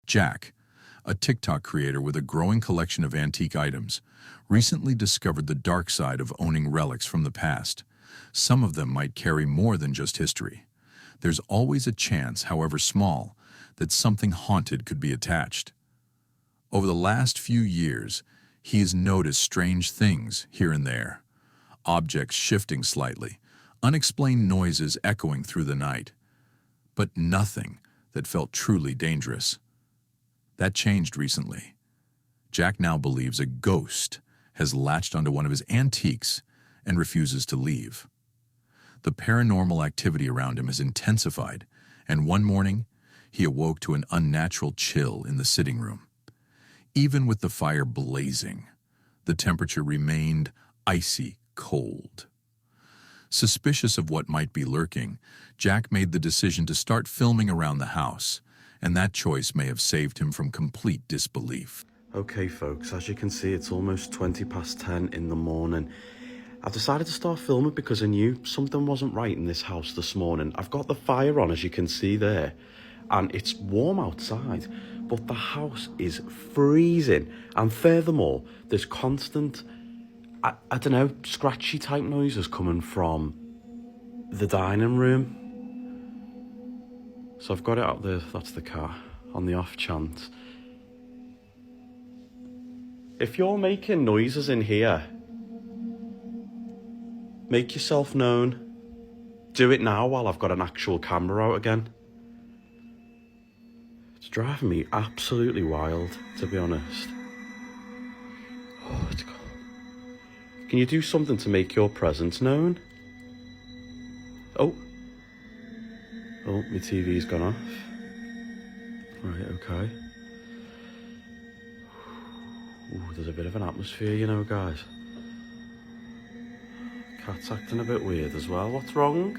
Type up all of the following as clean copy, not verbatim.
Jack, a TikTok creator with a growing collection of antique items, recently discovered the dark side of owning relics from the past. Some of them might carry more than just history. There's always a chance, however small, that something haunted could be attached. Over the last few years, he has noticed strange things here and there. Objects shifting slightly, unexplained noises echoing through the night, but nothing that felt truly dangerous. That changed recently. Jack now believes a ghost has latched onto one of his antiques and refuses to leave. The paranormal activity around him has intensified, and one morning, he awoke to an unnatural chill in the sitting room. Even with the fire blazing, the temperature remained icy cold. Suspicious of what might be lurking, Jack made the decision to start filming around the house, and that choice may have saved him from complete disbelief. Okay folks, as you can see, it's almost 10:20 in the morning. I've decided to start filming because I knew something wasn't right in this house this morning. I've got the fire on, as you can see there, and it's warm outside, but the house is freezing. And furthermore, there's constant, I don't know, scratchy type noises coming from the dining room. So I've got it out there, that's the car, on the off chance. If you're making noises in here, make yourself known. Do it now while I've got an actual camera out again. It's driving me absolutely wild, to be honest. Oh, it's cold. Can you do something to make your presence known? Oh, my TV's gone off. Right, okay. Ooh, there's a bit of an atmosphere, you know, guys. Cat's acting a bit weird as well. What's wrong?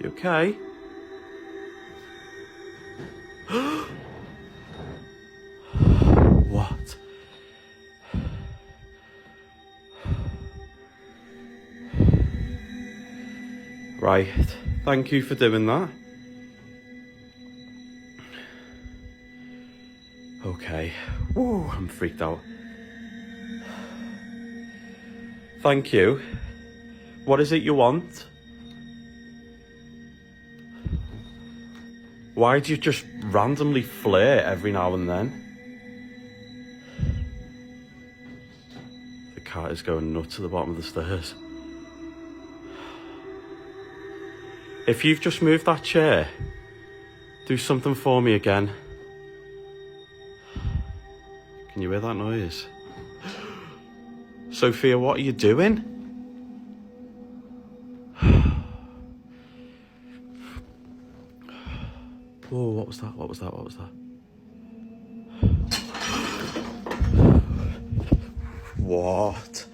You okay? What? Right, thank you for doing that. Okay. Woo, I'm freaked out. Thank you. What is it you want? Why do you just randomly flare every now and then? The cat is going nuts at the bottom of the stairs. If you've just moved that chair, do something for me again. Can you hear that noise? Sophia, what are you doing? Whoa, what was that? What was that? What was that? What?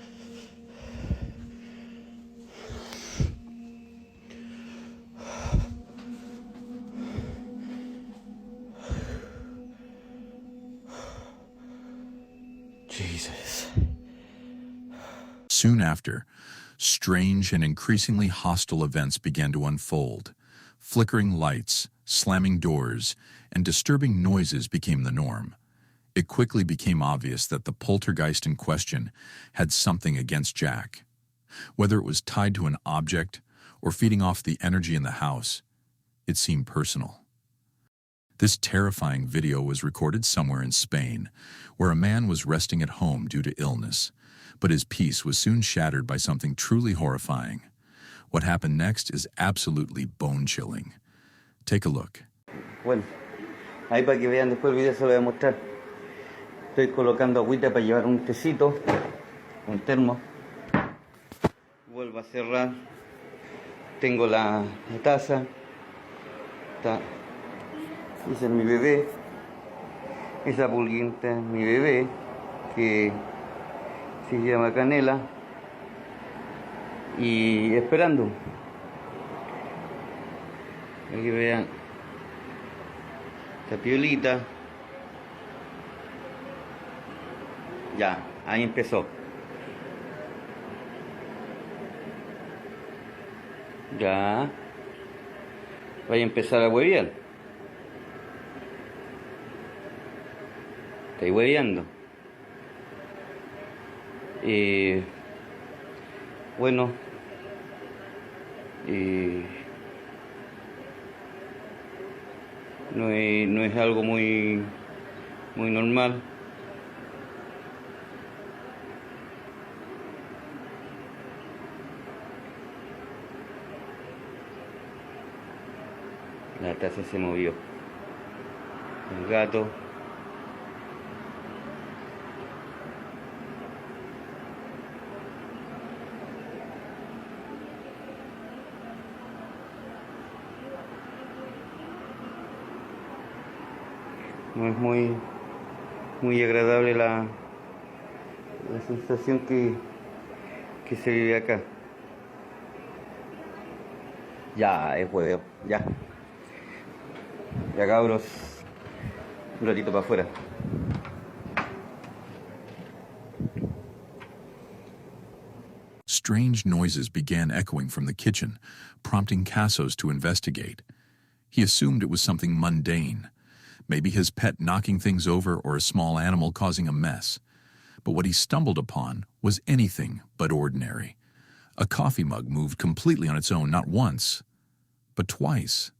Jesus. Soon after, strange and increasingly hostile events began to unfold. Flickering lights, slamming doors, and disturbing noises became the norm. It quickly became obvious that the poltergeist in question had something against Jack. Whether it was tied to an object or feeding off the energy in the house, it seemed personal. This terrifying video was recorded somewhere in Spain, where a man was resting at home due to illness, but his peace was soon shattered by something truly horrifying. What happened next is absolutely bone-chilling. Take a look. Bueno, ahí para que vean después el video se lo voy a mostrar. Estoy colocando agüita para llevar un tecito, un termo. Vuelvo a cerrar. Tengo la taza. Esa es mi bebé. Esa pulguita es mi bebé, que se llama Canela. Y esperando. Aquí vean esta piolita. Ya, ahí empezó. Ya. Vaya a empezar a huevear. Estáis hueveando. Bueno. No es algo muy normal. La taza se movió. El gato. No es muy agradable la sensación que se vive acá. Ya, es hueveo, ya. Ya cabros, un ratito para afuera. Strange noises began echoing from the kitchen, prompting Cassos to investigate. He assumed it was something mundane, maybe his pet knocking things over or a small animal causing a mess. But what he stumbled upon was anything but ordinary. A coffee mug moved completely on its own, not once, but twice,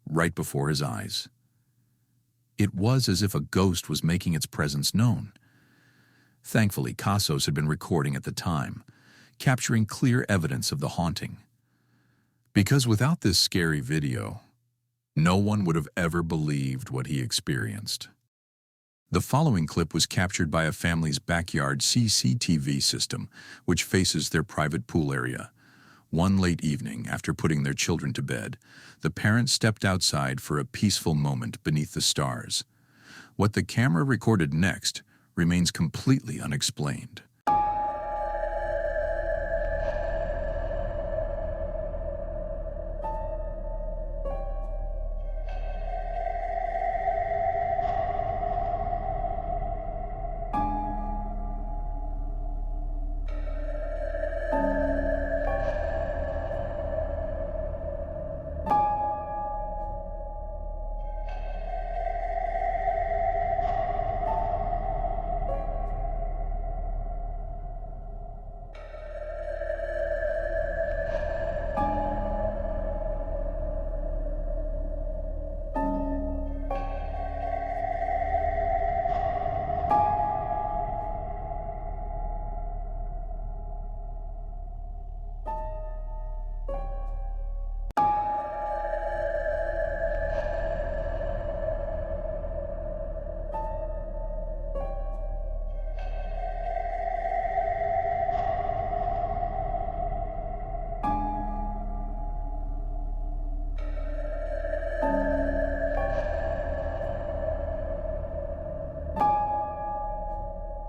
right before his eyes. It was as if a ghost was making its presence known. Thankfully, Cassos had been recording at the time, capturing clear evidence of the haunting. Because without this scary video, no one would have ever believed what he experienced. The following clip was captured by a family's backyard CCTV system, which faces their private pool area. One late evening, after putting their children to bed, the parents stepped outside for a peaceful moment beneath the stars. What the camera recorded next remains completely unexplained.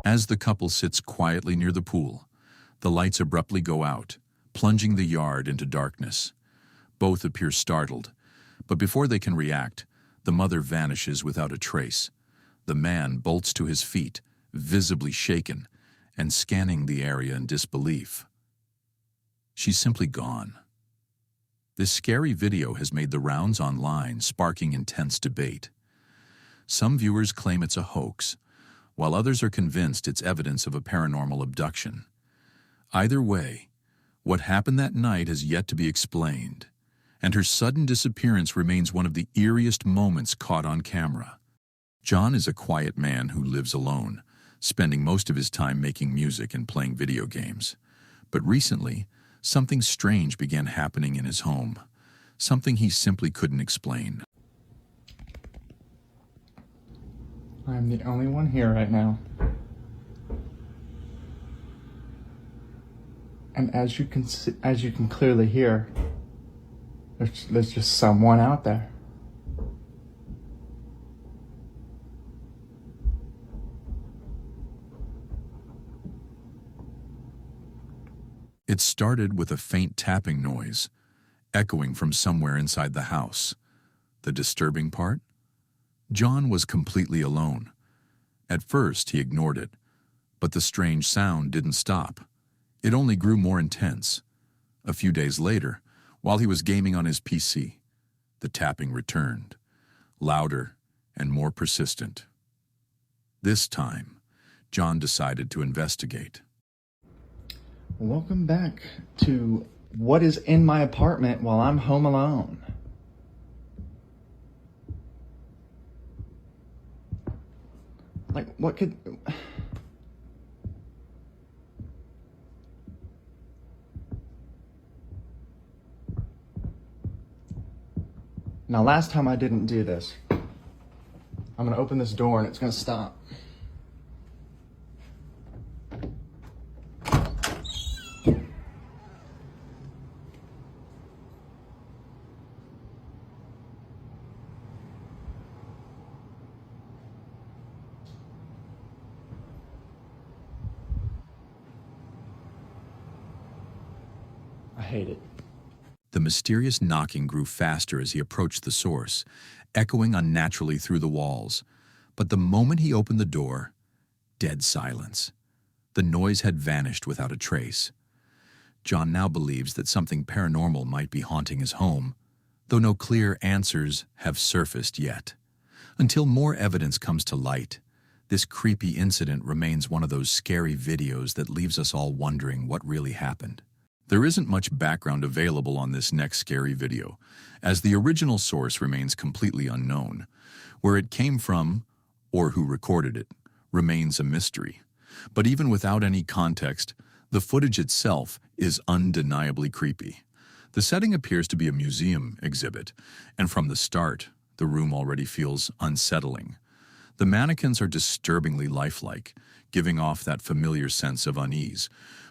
As the couple sits quietly near the pool, the lights abruptly go out, plunging the yard into darkness. Both appear startled, but before they can react, the mother vanishes without a trace. The man bolts to his feet, visibly shaken, and scanning the area in disbelief. She's simply gone. This scary video has made the rounds online, sparking intense debate. Some viewers claim it's a hoax, while others are convinced it's evidence of a paranormal abduction. Either way, what happened that night has yet to be explained, and her sudden disappearance remains one of the eeriest moments caught on camera. John is a quiet man who lives alone, spending most of his time making music and playing video games. But recently, something strange began happening in his home, something he simply couldn't explain. I'm the only one here right now. And as you can clearly hear, there's just someone out there. It started with a faint tapping noise, echoing from somewhere inside the house. The disturbing part? John was completely alone. At first, he ignored it, but the strange sound didn't stop. It only grew more intense. A few days later, While he was gaming on his PC, the tapping returned, louder and more persistent. This time, John decided to investigate. Welcome back to what is in my apartment while I'm home alone. Like, what could... Now, last time I didn't do this. I'm gonna open this door and it's gonna stop. I hate it. The mysterious knocking grew faster as he approached the source, echoing unnaturally through the walls. But the moment he opened the door, dead silence. The noise had vanished without a trace. John now believes that something paranormal might be haunting his home, though no clear answers have surfaced yet. Until more evidence comes to light, this creepy incident remains one of those scary videos that leaves us all wondering what really happened. There isn't much background available on this next scary video, as the original source remains completely unknown. Where it came from, or who recorded it, remains a mystery. But even without any context, the footage itself is undeniably creepy. The setting appears to be a museum exhibit, and from the start, the room already feels unsettling. The mannequins are disturbingly lifelike, giving off that familiar sense of unease.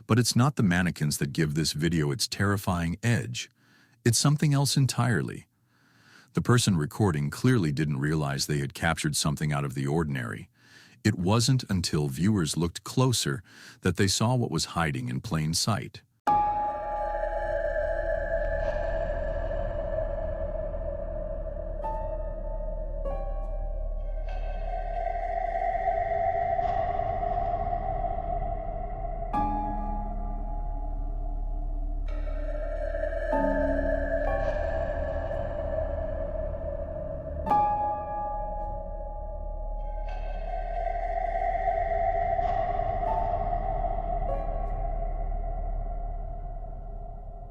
But it's not the mannequins that give this video its terrifying edge. It's something else entirely. The person recording clearly didn't realize they had captured something out of the ordinary. It wasn't until viewers looked closer that they saw what was hiding in plain sight.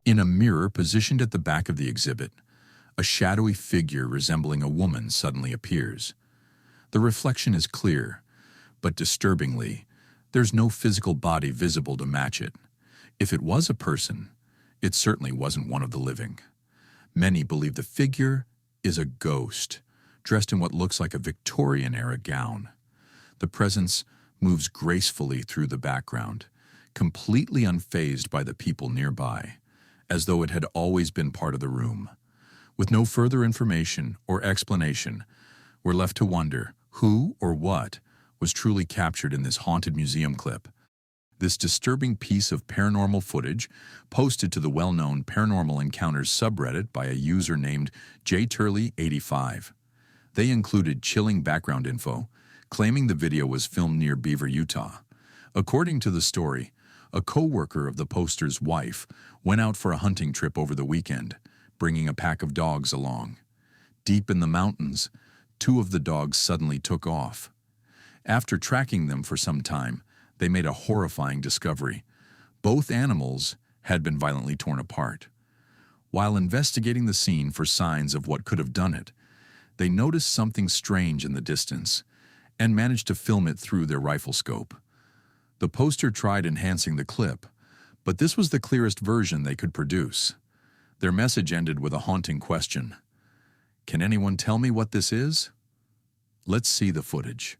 In a mirror positioned at the back of the exhibit, a shadowy figure resembling a woman suddenly appears. The reflection is clear, but disturbingly, there's no physical body visible to match it. If it was a person, it certainly wasn't one of the living. Many believe the figure is a ghost, dressed in what looks like a Victorian-era gown. The presence moves gracefully through the background, completely unfazed by the people nearby, as though it had always been part of the room. With no further information or explanation, we're left to wonder who or what was truly captured in this haunted museum clip. This disturbing piece of paranormal footage, posted to the well-known Paranormal Encounters subreddit by a user named jturley85. They included chilling background info, claiming the video was filmed near Beaver, Utah. According to the story, a co-worker of the poster's wife went out for a hunting trip over the weekend, bringing a pack of dogs along. Deep in the mountains, two of the dogs suddenly took off. After tracking them for some time, they made a horrifying discovery. Both animals had been violently torn apart. While investigating the scene for signs of what could have done it, they noticed something strange in the distance and managed to film it through their rifle scope. The poster tried enhancing the clip, but this was the clearest version they could produce. Their message ended with a haunting question. Can anyone tell me what this is? Let's see the footage.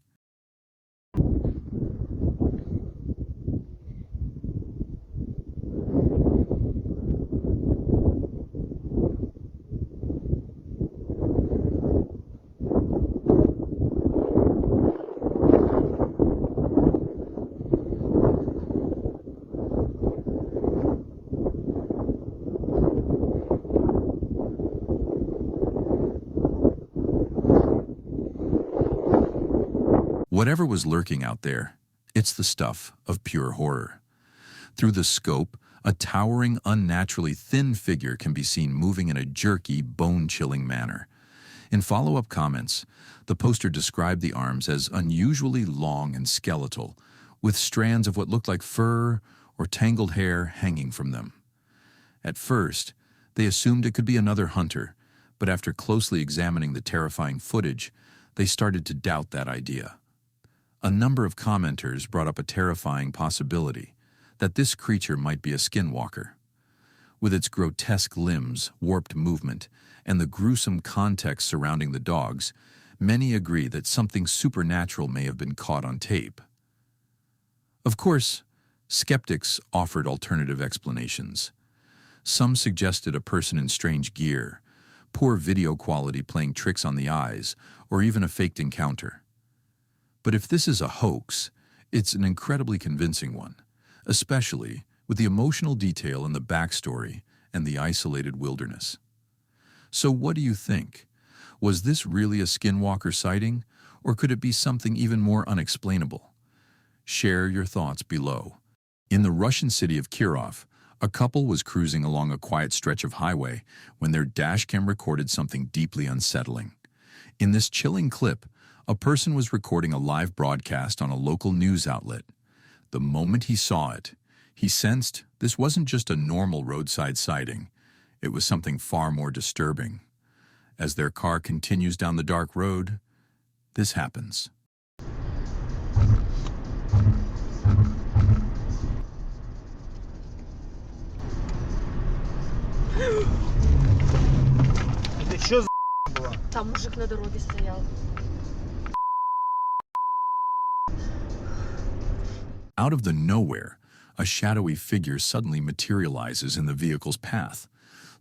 Whatever was lurking out there, it's the stuff of pure horror. Through the scope, A towering, unnaturally thin figure can be seen moving in a jerky, bone-chilling manner. In follow-up comments, the poster described the arms as unusually long and skeletal, with strands of what looked like fur or tangled hair hanging from them. At first, they assumed it could be another hunter, but after closely examining the terrifying footage, they started to doubt that idea. A number of commenters brought up a terrifying possibility that this creature might be a skinwalker. With its grotesque limbs, warped movement, and the gruesome context surrounding the dogs, many agree that something supernatural may have been caught on tape. Of course, skeptics offered alternative explanations. Some suggested a person in strange gear, poor video quality playing tricks on the eyes, or even a faked encounter. But if this is a hoax, it's an incredibly convincing one, especially with the emotional detail in the backstory and the isolated wilderness. So what do you think? Was this really a skinwalker sighting, or could it be something even more unexplainable? Share your thoughts below. In the Russian city of Kirov, a couple was cruising along a quiet stretch of highway when their dashcam recorded something deeply unsettling. In this chilling clip, a person was recording a live broadcast on a local news outlet. The moment he saw it, he sensed this wasn't just a normal roadside sighting. It was something far more disturbing. As their car continues down the dark road, this happens. Это что за была? Там мужик на дороге стоял. Out of the nowhere, a shadowy figure suddenly materializes in the vehicle's path.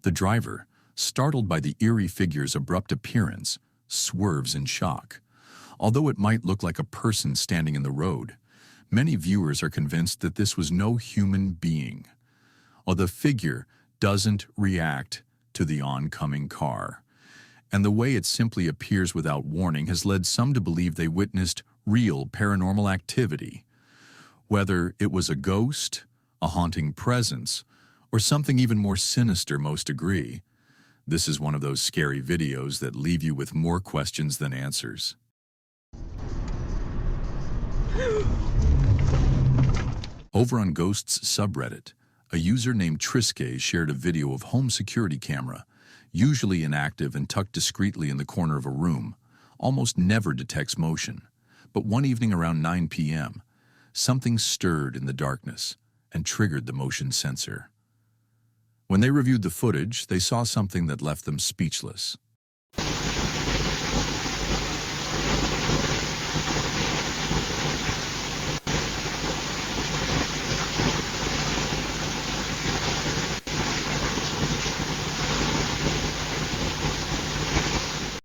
The driver, startled by the eerie figure's abrupt appearance, swerves in shock. Although it might look like a person standing in the road, many viewers are convinced that this was no human being. Or the figure doesn't react to the oncoming car. And the way it simply appears without warning has led some to believe they witnessed real paranormal activity. Whether it was a ghost, a haunting presence, or something even more sinister, most agree. This is one of those scary videos that leave you with more questions than answers. Over on Ghosts subreddit, a user named Triske shared a video of home security camera, usually inactive and tucked discreetly in the corner of a room, almost never detects motion. But one evening around 9 p.m., something stirred in the darkness and triggered the motion sensor. When they reviewed the footage, they saw something that left them speechless.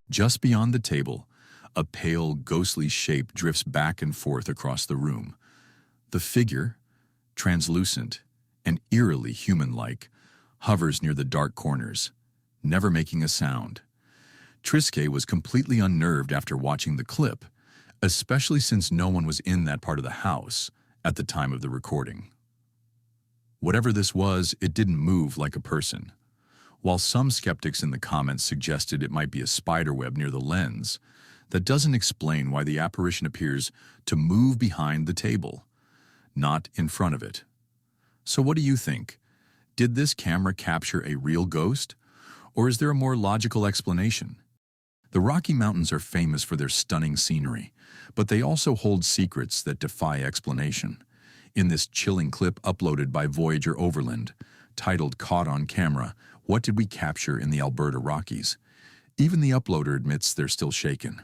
Just beyond the table, a pale, ghostly shape drifts back and forth across the room. The figure, translucent and eerily human-like, hovers near the dark corners, never making a sound. Triske was completely unnerved after watching the clip, especially since no one was in that part of the house at the time of the recording. Whatever this was, it didn't move like a person. While some skeptics in the comments suggested it might be a spiderweb near the lens, that doesn't explain why the apparition appears to move behind the table, not in front of it. So what do you think? Did this camera capture a real ghost? Or is there a more logical explanation? The Rocky Mountains are famous for their stunning scenery, but they also hold secrets that defy explanation. In this chilling clip uploaded by Voyager Overland, titled Caught on Camera, What Did We Capture in the Alberta Rockies? Even the uploader admits they're still shaken.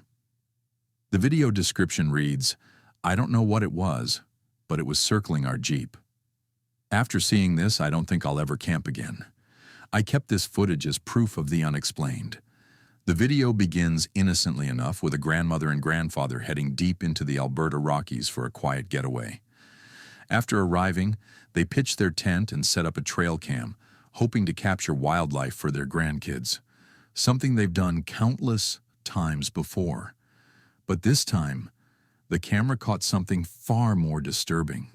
The video description reads, "I don't know what it was, but it was circling our Jeep. After seeing this, I don't think I'll ever camp again. I kept this footage as proof of the unexplained." The video begins innocently enough with a grandmother and grandfather heading deep into the Alberta Rockies for a quiet getaway. After arriving, they pitch their tent and set up a trail cam, hoping to capture wildlife for their grandkids, something they've done countless times before. But this time, the camera caught something far more disturbing.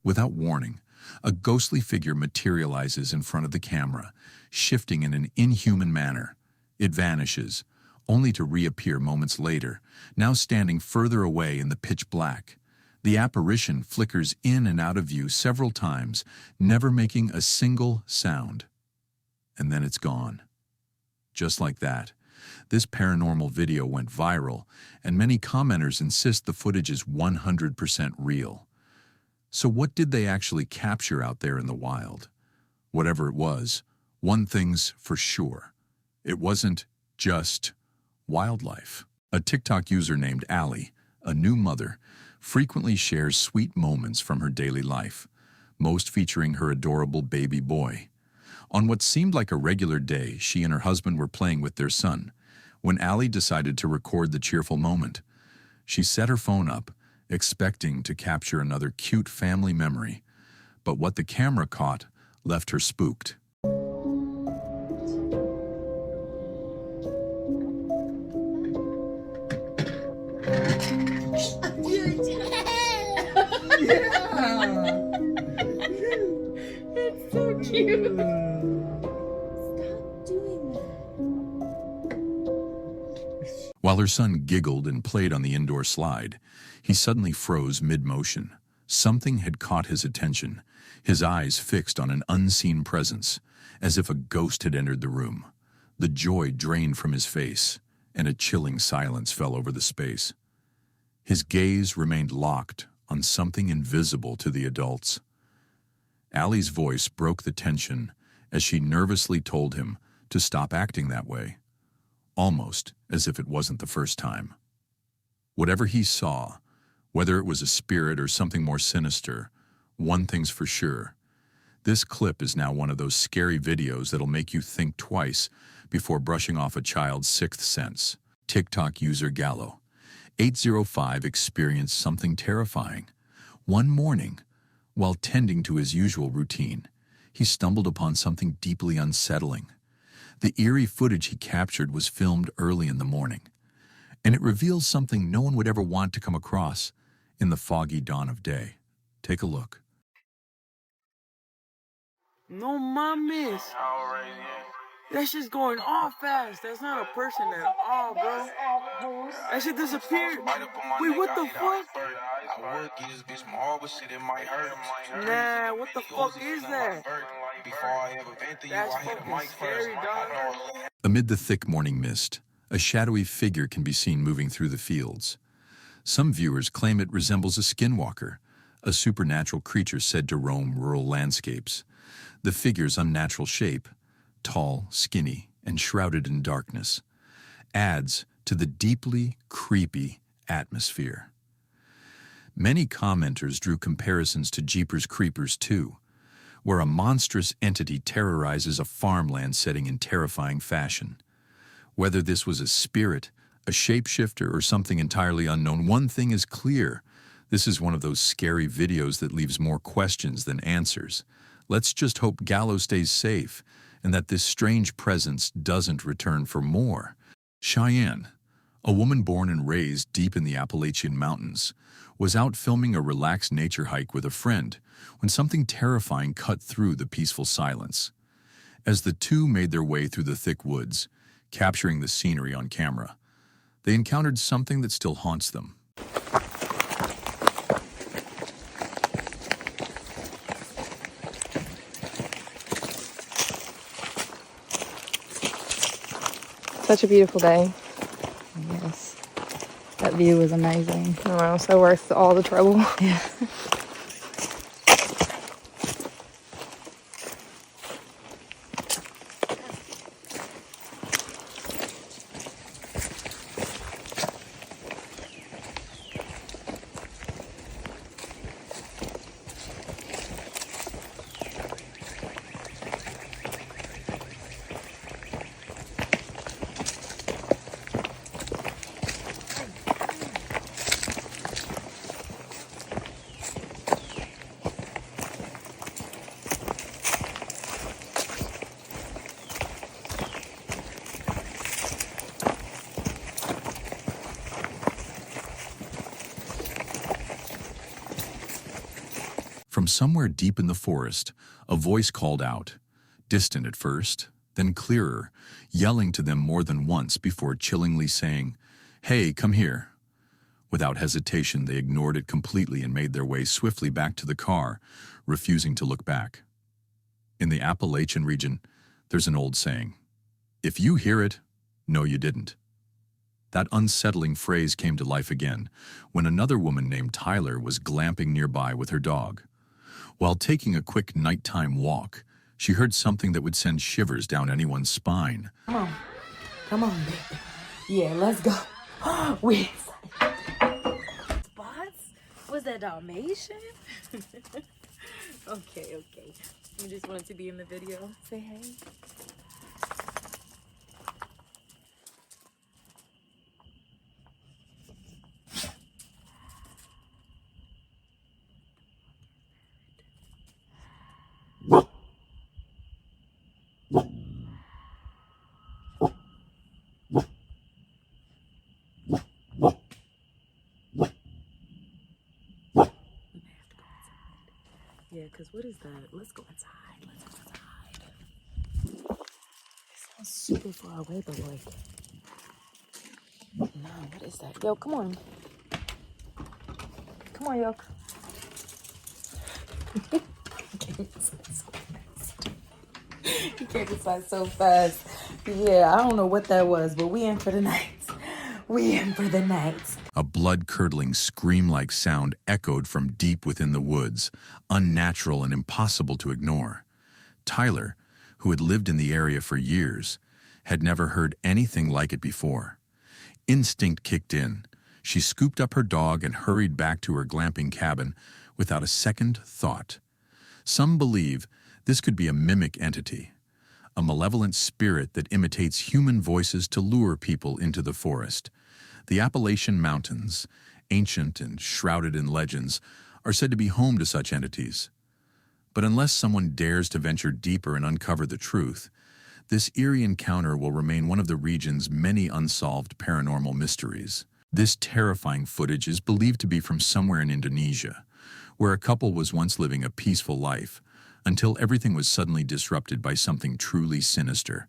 Without warning, a ghostly figure materializes in front of the camera, shifting in an inhuman manner. It vanishes, only to reappear moments later, now standing further away in the pitch black. The apparition flickers in and out of view several times, never making a single sound. And then it's gone. Just like that. This paranormal video went viral, and many commenters insist the footage is 100% real. So what did they actually capture out there in the wild? Whatever it was, one thing's for sure. It wasn't just wildlife. A TikTok user named Allie, a new mother, frequently shares sweet moments from her daily life, most featuring her adorable baby boy. On what seemed like a regular day, she and her husband were playing with their son, when Allie decided to record the cheerful moment. She set her phone up, expecting to capture another cute family memory, but what the camera caught left her spooked. It's so cute. Stop doing that. While her son giggled and played on the indoor slide, he suddenly froze mid-motion. Something had caught his attention, his eyes fixed on an unseen presence, as if a ghost had entered the room. The joy drained from his face, and a chilling silence fell over the space. His gaze remained locked on something invisible to the adults. Allie's voice broke the tension as she nervously told him to stop acting that way, almost as if it wasn't the first time. Whatever he saw, whether it was a spirit or something more sinister, one thing's for sure. This clip is now one of those scary videos that'll make you think twice before brushing off a child's sixth sense. TikTok user Gallo, 805, experienced something terrifying. One morning, while tending to his usual routine, he stumbled upon something deeply unsettling. The eerie footage he captured was filmed early in the morning, and it reveals something no one would ever want to come across in the foggy dawn of day. Take a look. No mames. That shit's going off fast. That's not a person at all, bro. That shit disappeared. Wait, what the fuck? Nah, what the fuck is that? That's fucking scary, dog. Amid the thick morning mist, a shadowy figure can be seen moving through the fields. Some viewers claim it resembles a skinwalker, a supernatural creature said to roam rural landscapes. The figure's unnatural shape, tall, skinny, and shrouded in darkness, adds to the deeply creepy atmosphere. Many commenters drew comparisons to Jeepers Creepers 2, where a monstrous entity terrorizes a farmland setting in terrifying fashion. Whether this was a spirit, a shapeshifter, or something entirely unknown, one thing is clear. This is one of those scary videos that leaves more questions than answers. Let's just hope Gallo stays safe and that this strange presence doesn't return for more. Cheyenne, a woman born and raised deep in the Appalachian Mountains, was out filming a relaxed nature hike with a friend when something terrifying cut through the peaceful silence. As the two made their way through the thick woods, capturing the scenery on camera, they encountered something that still haunts them. Such a beautiful day. Yes. That view was amazing. I know, so worth all the trouble. Yeah. From somewhere deep in the forest, a voice called out, distant at first, then clearer, yelling to them more than once before chillingly saying, "Hey, come here." Without hesitation, they ignored it completely and made their way swiftly back to the car, refusing to look back. In the Appalachian region, there's an old saying, "If you hear it, no you didn't." That unsettling phrase came to life again when another woman named Tyler was glamping nearby with her dog. While taking a quick nighttime walk, she heard something that would send shivers down anyone's spine. Come on, baby. Yeah, let's go. We spots? Was that Dalmatian? Okay. You just wanted to be in the video. Say hey. Yeah, because what is that? Let's go inside. It sounds super far away, but like, no, what is that? Yo, come on. Come on, yo. He came inside so fast. Yeah, I don't know what that was, but we in for the night. A blood-curdling scream-like sound echoed from deep within the woods, unnatural and impossible to ignore. Tyler, who had lived in the area for years, had never heard anything like it before. Instinct kicked in. She scooped up her dog and hurried back to her glamping cabin without a second thought. Some believe this could be a mimic entity, a malevolent spirit that imitates human voices to lure people into the forest. The Appalachian Mountains, ancient and shrouded in legends, are said to be home to such entities. But unless someone dares to venture deeper and uncover the truth, this eerie encounter will remain one of the region's many unsolved paranormal mysteries. This terrifying footage is believed to be from somewhere in Indonesia, where a couple was once living a peaceful life, until everything was suddenly disrupted by something truly sinister.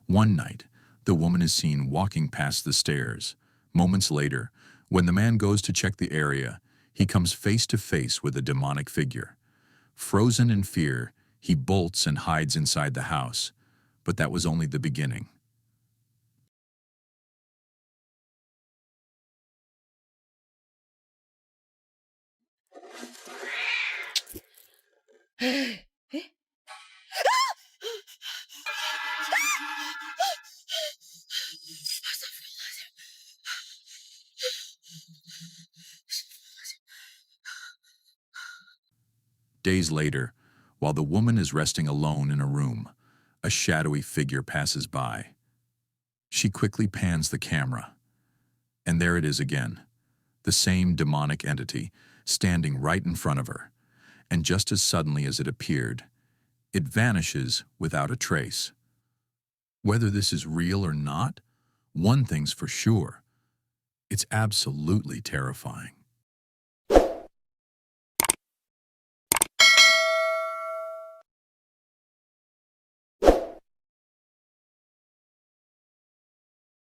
One night, the woman is seen walking past the stairs. Moments later, when the man goes to check the area, he comes face to face with a demonic figure. Frozen in fear, he bolts and hides inside the house. But that was only the beginning. Days later, while the woman is resting alone in a room, a shadowy figure passes by. She quickly pans the camera, and there it is again, the same demonic entity standing right in front of her, and just as suddenly as it appeared, it vanishes without a trace. Whether this is real or not, one thing's for sure, it's absolutely terrifying.